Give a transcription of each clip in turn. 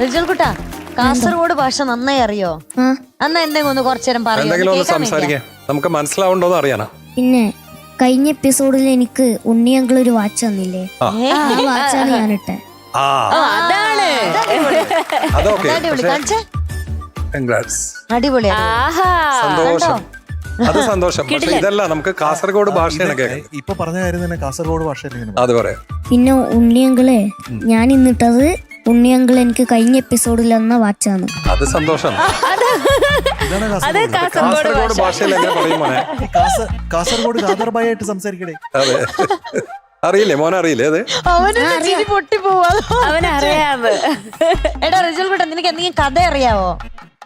റിജൽ കുട്ടാ, കാസർഗോഡ് ഭാഷ നന്നായി അറിയോ? എന്നാ എന്തെങ്കിലും ഒന്ന് കുറച്ചേരം സംസാരിക്കാം, നമുക്ക് മനസ്സിലാവുണ്ടോന്ന് അറിയാനാ. പിന്നെ കഴിഞ്ഞ എപ്പിസോഡിൽ എനിക്ക് ഉണ്ണിയങ്കിൾ ഒരു വാച്ച് തന്നില്ലേ, ആ വാച്ചാണ് ഞാനിട്ടെ. സന്തോഷം, അത് സന്തോഷം. പക്ഷെ ഇതല്ല, നമുക്ക് കാസർഗോഡ് ഭാഷയാണ് കേൾക്കുന്നത്. ഇപ്പൊ പറഞ്ഞ കാര്യം തന്നെ കാസർഗോഡ് ഭാഷയിൽ അത് പറയാം. പിന്നെ ഉണ്ണിയങ്കിളെ ഞാൻ ഇന്നിട്ടത് ഉണ്ണിയങ്കിൾ എനിക്ക് കഴിഞ്ഞ എപ്പിസോഡിൽ തന്ന വാച്ചാണ്. അത് സന്തോഷം. കാസർഗോഡ് ഭാഷയിൽ എങ്ങനെ പറയുമോ? കാസർഗോഡ് കാദർബായിട്ട് സംസാരിക്കണേ. അതെ, അറിയില്ലേ മോനെ? അറിയില്ലേ? അത് അവനറിയാമോ? എടാ റിജൽ കുട്ടാ, നിനക്ക് എന്തെങ്കിലും കഥ അറിയാവോ?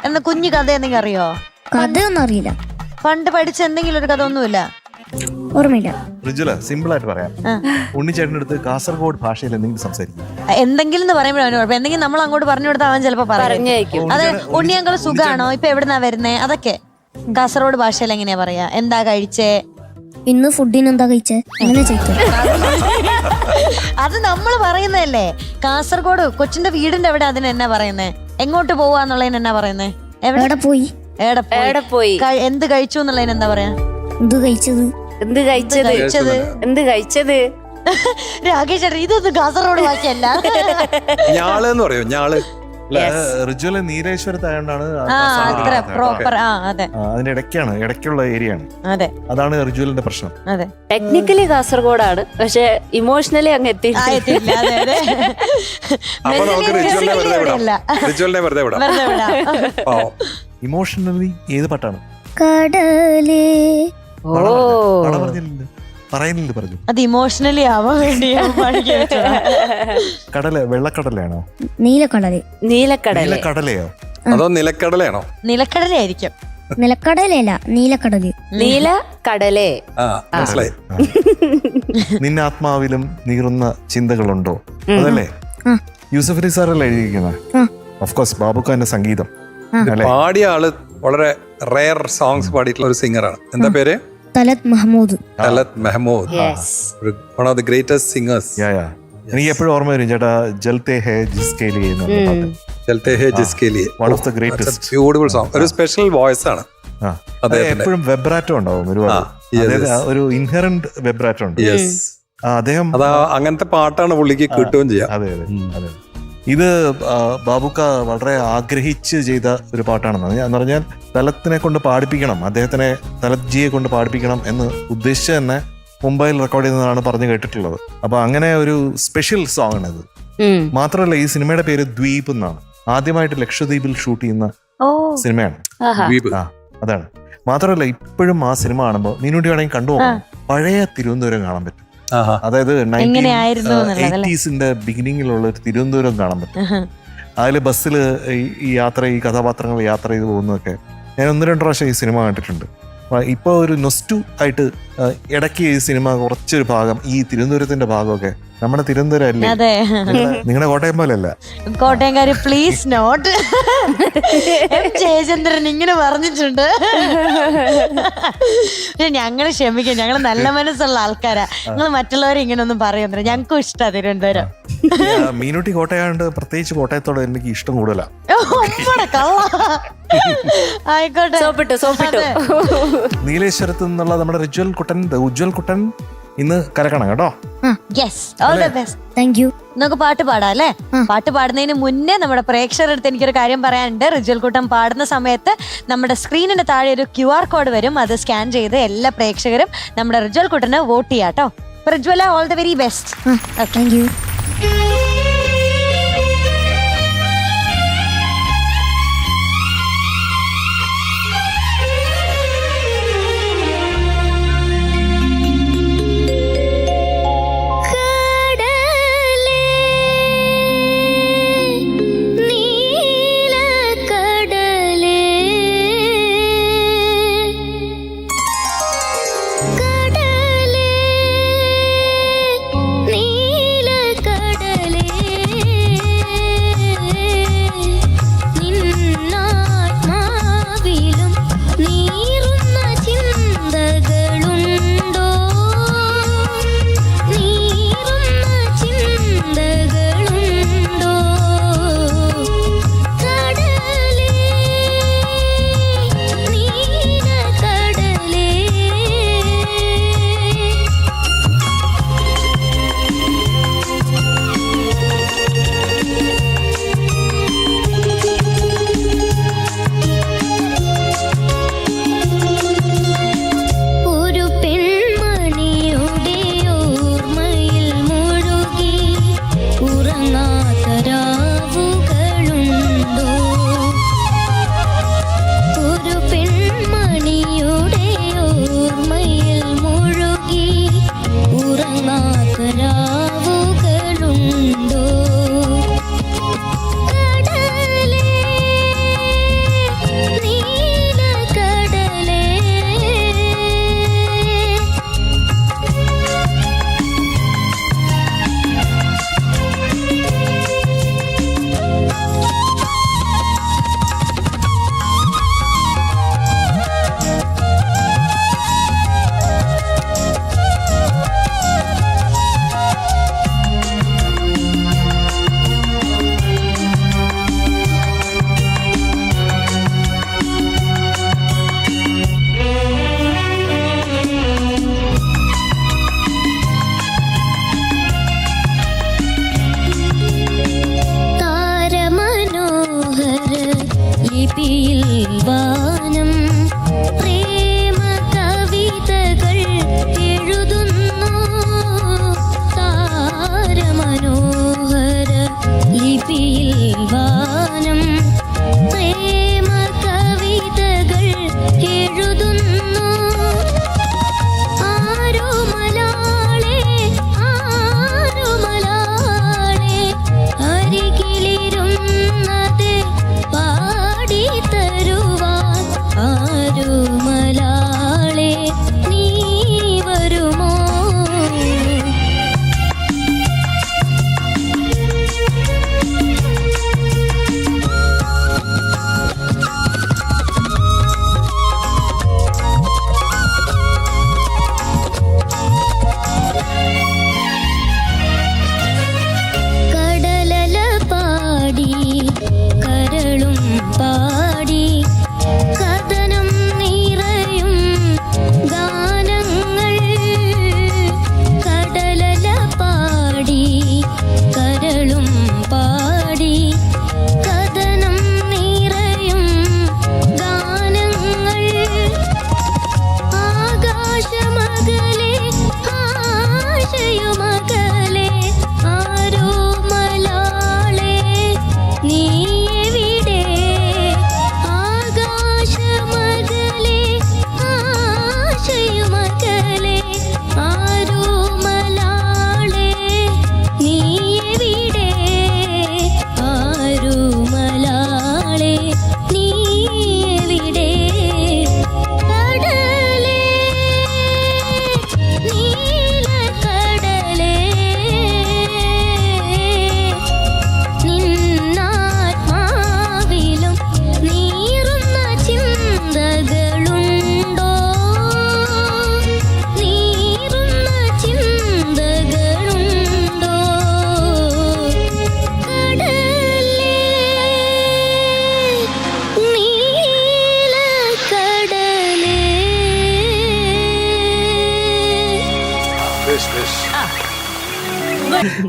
എന്നാ കുഞ്ഞു കഥ എന്തെങ്കിലും അറിയോ? കഥയൊന്നും അറിയില്ല. പണ്ട് പഠിച്ച എന്തെങ്കിലും ഒരു കഥ? ഒന്നുമില്ല, ഓർമ്മയില്ല. റിജുല, സിമ്പിൾ ആയിട്ട് പറയാം. ഉണ്ണിച്ചേട്ടൻ്റെ അടുത്ത് കാസർഗോഡ് ഭാഷയിൽ എന്തെങ്കിലും സംസാരിക്കും. എന്തെങ്കിലും എന്ന് പറയുമ്പോഴാണ് കുഴപ്പം. എന്തെങ്കിലും നമ്മൾ അങ്ങോട്ട് പറഞ്ഞു കൊടുത്താൽ അവൻ ചിലപ്പോ പറഞ്ഞേക്കും. അത് ഉണ്ണിയങ്കൾ സുഖാണോ, ഇപ്പൊ എവിടുന്നാ വരുന്നേ, അതൊക്കെ കാസർഗോഡ് ഭാഷയിൽ എങ്ങനെയാ പറയാ? എന്താ കഴിച്ചേ, ഇന്ന് ഫുഡിന് എന്താ കഴിച്ചേ, അങ്ങനെ ചോദിക്കും. അത് നമ്മൾ പറയുന്നതല്ലേ. കാസർഗോഡ് കൊച്ചിന്റെ വീടിന്റെ എവിടെ, അതിന് എന്നാ പറയുന്നേ? എങ്ങോട്ട് പോവാന്നുള്ളതിന് എന്നാ പറയുന്നേ? എവിടെ പോയി, എവിടെ പോയി, എന്ത് കഴിച്ചു എന്നുള്ളതിന് എന്താ പറയാ? എന്ത് കഴിച്ചത്, എന്ത് കഴിച്ചത്, എന്ത് കഴിച്ചത്. രാകേഷ് ചേട്ടൻ, ഇതൊന്നും കാസർഗോഡ് ഭാഷയല്ല. ഞാള് എന്ന് പറയോ? ഞാള്. റിജുല നീലേശ്വരത്തായോണ്ടാണ് പ്രോപ്പർ. അതിന്റെ ഇടയ്ക്കുള്ള ഏരിയ ആണ്. അതെ, അതാണ് റിജുലിന്റെ പ്രശ്നം. അതെ, ടെക്നിക്കലി കാസർഗോഡാണ്, പക്ഷെ ഇമോഷണലി അങ്ങ് എത്തിയില്ല. അപ്പൊ നമുക്ക് റിജുവലിനെ വെറുതെ വിടാം. ഇമോഷണലി ഏത് പാട്ടാണ്? കടലേ. പറയുന്നുണ്ട്, പറഞ്ഞു. അത് ഇമോഷണലി ആവാൻ വേണ്ടി കടല വെള്ളക്കടലയാണോ? നീലക്കടല്. നീലക്കടലയോ അതോ നിലക്കടലയാണോ? നിലക്കടലായിരിക്കും. നിലക്കടലല്ല, നീലക്കടല്. നീലക്കടലേ. മനസ്സിലായി. നിന്റെ ആത്മാവിലും നീറുന്ന ചിന്തകളുണ്ടോ, അതല്ലേ? യൂസഫ് അലി സാറല്ലേ എഴുതിയിരിക്കുന്നത്? ഓഫ് കോഴ്സ് ബാബുഖാന്റെ സംഗീതം. പാടിയ ആള് വളരെ റെയർ സോങ്സ് പാടിയിട്ടുള്ള ഒരു സിംഗറാണ്. എന്താ പേര്? Talat Mahmood. One of the greatest singers. എനിക്ക് എപ്പോഴും ഓർമ്മ വരും ചേട്ടാ, ജൽത്തെ ഹേ ജിസ്കേ ലിയേ എന്ന പാട്ട്. ജൽത്തെ ഹേ ജിസ്കേ ലിയേ, one of the greatest. Beautiful song. ഒരു സ്പെഷ്യൽ വോയിസ് ആണ്. എപ്പോഴും വെബ്രാറ്റോ ഉണ്ടാവും ഒരുപാട്, ഒരു ഇൻഹെറന്റ് വെബ്രാറ്റോ ഉണ്ട്. അദ്ദേഹം അങ്ങനത്തെ പാട്ടാണ് പുള്ളിക്ക് കിട്ടുകയും ചെയ്യാം. അതെ അതെ അതെ. ഇത് ബാബുക്ക വളരെ ആഗ്രഹിച്ച് ചെയ്ത ഒരു പാട്ടാണെന്ന്. എന്ന് പറഞ്ഞാൽ തലത്തിനെ കൊണ്ട് പാടിപ്പിക്കണം, അദ്ദേഹത്തിനെ തലത്ജിയെ കൊണ്ട് പാടിപ്പിക്കണം എന്ന് ഉദ്ദേശിച്ച് തന്നെ മുംബൈയിൽ റെക്കോർഡ് ചെയ്യുന്നതാണ് പറഞ്ഞു കേട്ടിട്ടുള്ളത്. അപ്പൊ അങ്ങനെ ഒരു സ്പെഷ്യൽ സോങ് ആണ് ഇത്. മാത്രമല്ല ഈ സിനിമയുടെ പേര് ദ്വീപ് എന്നാണ്. ആദ്യമായിട്ട് ലക്ഷദ്വീപിൽ ഷൂട്ട് ചെയ്യുന്ന സിനിമയാണ്. അതാണ്. മാത്രമല്ല ഇപ്പോഴും ആ സിനിമ കാണുമ്പോൾ മീനുട്ടി വേണമെങ്കിൽ കണ്ടുപോകണം. പഴയ തിരുവനന്തപുരം കാണാൻ പറ്റും. അതായത് 1980s ബിഗിനിങ്ങിലുള്ള ഒരു തിരുവനന്തപുരം കാണാൻ പറ്റും. അതില് ബസ്സിൽ ഈ കഥാപാത്രങ്ങൾ യാത്ര ചെയ്ത് പോകുന്നതൊക്കെ ഞാൻ 1-2 പ്രാവശ്യം ഈ സിനിമ കണ്ടിട്ടുണ്ട്. ഇപ്പൊ ഒരു നൊസ്റ്റു ആയിട്ട് ഇടയ്ക്ക് ഈ സിനിമ കുറച്ചൊരു ഭാഗം ഈ തിരുവനന്തപുരത്തിന്റെ ഭാഗമൊക്കെ നമ്മുടെ തിരുവനന്തപുരം അല്ലേ, നിങ്ങളുടെ കോട്ടയം പോലെയല്ല. കോട്ടയംകാര് പ്ലീസ് നോട്ട്. ജയചന്ദ്രൻ ഇങ്ങനെ പറഞ്ഞിട്ടുണ്ട്. ഞങ്ങള് ക്ഷമിക്കും, ഞങ്ങള് നല്ല മനസ്സുള്ള ആൾക്കാരാ. നിങ്ങൾ മറ്റുള്ളവരെ ഇങ്ങനെ ഒന്നും പറയുന്നില്ല, ഞങ്ങൾക്കും ഇഷ്ടാ തിരുവനന്തപുരം. മീനുട്ടി കോട്ടയാണ്ട് പ്രത്യേകിച്ച് കോട്ടയത്തോട് എനിക്ക് ഇഷ്ടം കൂടുതലാ. ആയിക്കോട്ടെ, നീലേശ്വരത്ത് നിന്നുള്ള നമ്മുടെ ഉജ്വൽ കുട്ടൻ ഇന്ന് കലക്കണം കേട്ടോ. നമുക്ക് പാട്ട് പാടാം അല്ലേ? പാട്ട് പാടുന്നതിന് മുന്നേ നമ്മുടെ പ്രേക്ഷകരുടെ അടുത്ത് എനിക്കൊരു കാര്യം പറയാനുണ്ട്. റിജ്വൽ കുട്ടൻ പാടുന്ന സമയത്ത് നമ്മുടെ സ്ക്രീനിന്റെ താഴെ ഒരു QR കോഡ് വരും. അത് സ്കാൻ ചെയ്ത് എല്ലാ പ്രേക്ഷകരും നമ്മുടെ റിജ്വൽ കുട്ടന് വോട്ട് ചെയ്യാം കേട്ടോ. റിജ്വല, all the very best. Thank you. നീലക്കടലേ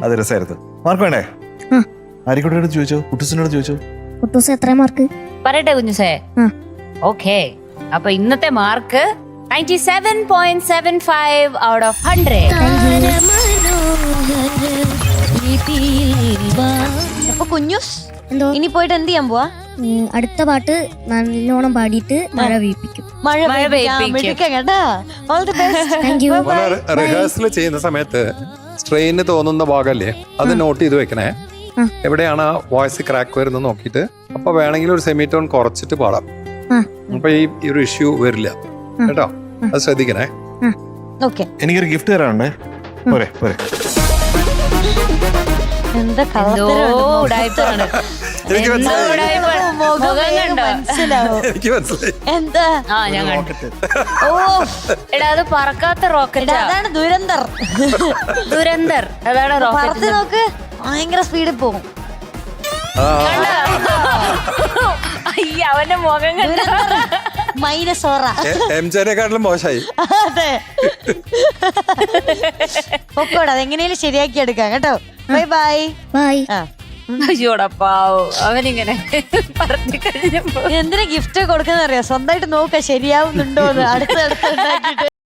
അത് രസമായിരുന്നു. മാർക്ക് വേണ്ടേ? ആ. ആരിക്കോട്ടോട് ചോദിച്ചോ, കുട്ടൂസിനോട് ചോദിച്ചോ. കുട്ടൂസ് എത്ര മാർക്ക്? പറയട്ടെ കുഞ്ഞുസേ? ആ. ഓക്കെ, അപ്പൊ ഇന്നത്തെ മാർക്ക് 97.75 ഔട്ട് ഓഫ് 100. അപ്പൊ കുഞ്ഞൂസ് എന്തോ ഇനി പോയിട്ട് എന്ത് ചെയ്യാൻ പോവാ? അടുത്ത പാട്ട് നല്ലോണം പാടിയിട്ട് മഴ വീപ്പിക്കും. മഴ പെയ്യിപ്പിക്കും. പെയ്യിപ്പിക്കാം കേട്ടാ. All the best. Thank U. Rehearsal ചെയ്യുന്ന സമയത്ത് സ്ട്രെയിന് തോന്നുന്ന ഭാഗമല്ലേ അത് നോട്ട് ചെയ്ത് വെക്കണേ. ആ. എവിടെയാണ് വോയിസ് ക്രാക്ക് വരുന്നത് നോക്കിയിട്ട് അപ്പൊ വേണമെങ്കിൽ ഒരു സെമിറ്റോൺ കുറച്ചിട്ട് പാടാം. ആ. അപ്പൊ ഈ ഒരു ഇഷ്യൂ വരില്ല കേട്ടോ, അത് ശ്രദ്ധിക്കണേ. ഓക്കെ. എനിക്കൊരു ഗിഫ്റ്റ് തരാനുണ്ടേ. പോരെ പോരെ. എന്താ ഉടായ്പാണ്. എനിക്ക് മനസ്സിലായി, മുഖം കണ്ടോ? മനസ്സിലാവും. എനിക്ക് മനസ്സിലായി. എന്താ? ആ ഞാൻ കണ്ടു. ഓ എടാ അത് പറക്കാത്ത റോക്കറ്റ്. അതാണ് ദുരന്തർ. ദുരന്തർ അതാണ് പറത്ത് റോക്കറ്റ്. നോക്ക്, ഭയങ്കര സ്പീഡിൽ പോകും. ആ, അയ്യ അവന്റെ മുഖം കണ്ടോ? മൈനസ് ഓറ. എംജെനെക്കാട്ടിലും മോശമായി. അതെ. പൊക്കോടാ, അതെങ്ങനെയും ശരിയാക്കി എടുക്കാം കേട്ടോ. Bye bye. ബൈ. ആ, അയ്യോടാ പാവോ അവനിങ്ങനെ പറഞ്ഞു കഴിഞ്ഞപ്പോ എന്തിനാ ഗിഫ്റ്റ് കൊടുക്കുന്ന അറിയാം? സ്വന്തമായിട്ട് നോക്ക ശരിയാവുന്നുണ്ടോ എന്ന് അടുത്തടുത്ത് ഉണ്ടാക്കിയിട്ട്